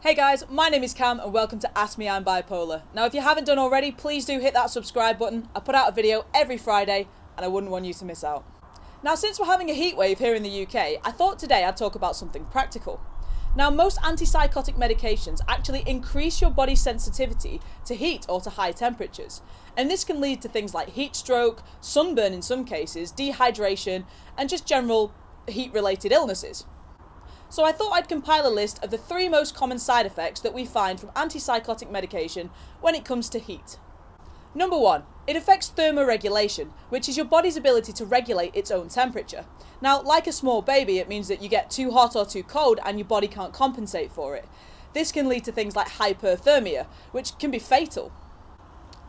Hey guys, my name is Cam and welcome to Ask Me I'm Bipolar. Now if you haven't done already, please do hit that subscribe button. I put out a video every Friday and I wouldn't want you to miss out. Now since we're having a heatwave here in the UK, I thought today I'd talk about something practical. Now most antipsychotic medications actually increase your body's sensitivity to heat or to high temperatures. And this can lead to things like heat stroke, sunburn in some cases, dehydration and just general heat-related illnesses. So I thought I'd compile a list of the 3 most common side effects that we find from antipsychotic medication when it comes to heat. Number 1, it affects thermoregulation, which is your body's ability to regulate its own temperature. Now, like a small baby, it means that you get too hot or too cold and your body can't compensate for it. This can lead to things like hyperthermia, which can be fatal.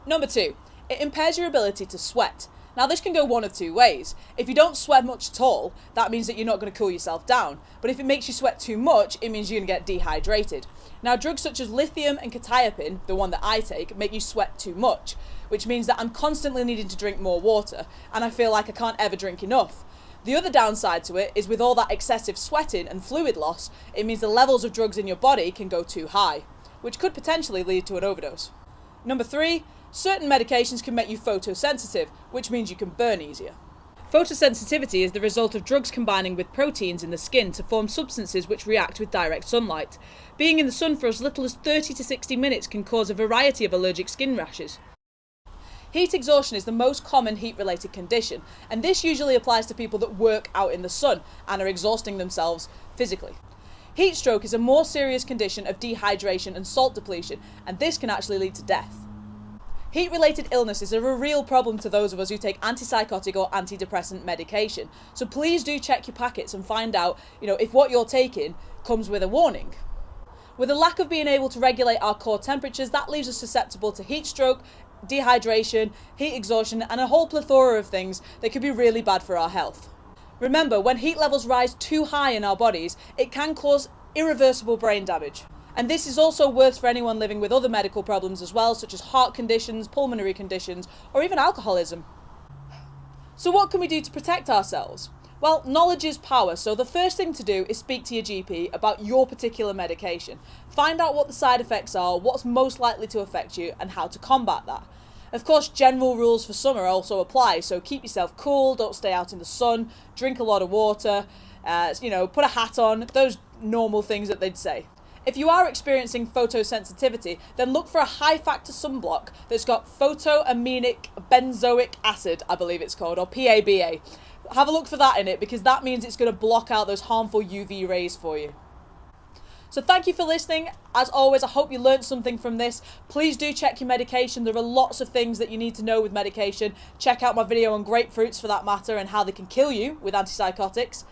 Number 2, it impairs your ability to sweat. Now this can go one of 2 ways. If you don't sweat much at all, that means that you're not going to cool yourself down. But if it makes you sweat too much, it means you're going to get dehydrated. Now drugs such as lithium and quetiapine, the one that I take, make you sweat too much, which means that I'm constantly needing to drink more water, and I feel like I can't ever drink enough. The other downside to it is with all that excessive sweating and fluid loss, it means the levels of drugs in your body can go too high, which could potentially lead to an overdose. Number 3, certain medications can make you photosensitive, which means you can burn easier. Photosensitivity is the result of drugs combining with proteins in the skin to form substances which react with direct sunlight. Being in the sun for as little as 30 to 60 minutes can cause a variety of allergic skin rashes. Heat exhaustion is the most common heat-related condition, and this usually applies to people that work out in the sun and are exhausting themselves physically. Heat stroke is a more serious condition of dehydration and salt depletion, and this can actually lead to death. Heat-related illnesses are a real problem to those of us who take antipsychotic or antidepressant medication, so please do check your packets and find out, if what you're taking comes with a warning. With a lack of being able to regulate our core temperatures, that leaves us susceptible to heat stroke, dehydration, heat exhaustion, and a whole plethora of things that could be really bad for our health. Remember, when heat levels rise too high in our bodies, it can cause irreversible brain damage. And this is also worse for anyone living with other medical problems as well, such as heart conditions, pulmonary conditions, or even alcoholism. So what can we do to protect ourselves? Well, knowledge is power, so the first thing to do is speak to your GP about your particular medication. Find out what the side effects are, what's most likely to affect you, and how to combat that. Of course, general rules for summer also apply, so keep yourself cool, don't stay out in the sun, drink a lot of water, put a hat on, those normal things that they'd say. If you are experiencing photosensitivity, then look for a high-factor sunblock that's got PARA-AMINOBENZOIC acid, I believe it's called, or PABA. Have a look for that in it, because that means it's going to block out those harmful UV rays for you. So thank you for listening. As always, I hope you learned something from this. Please do check your medication. There are lots of things that you need to know with medication. Check out my video on grapefruits for that matter and how they can kill you with antipsychotics.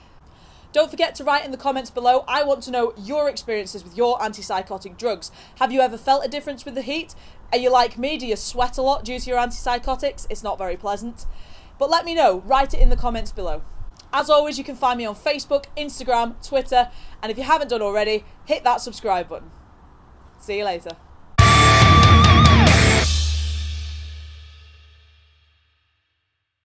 Don't forget to write in the comments below. I want to know your experiences with your antipsychotic drugs. Have you ever felt a difference with the heat? Are you like me? Do you sweat a lot due to your antipsychotics? It's not very pleasant. But let me know. Write it in the comments below. As always, you can find me on Facebook, Instagram, Twitter, and if you haven't done already, hit that subscribe button. See you later.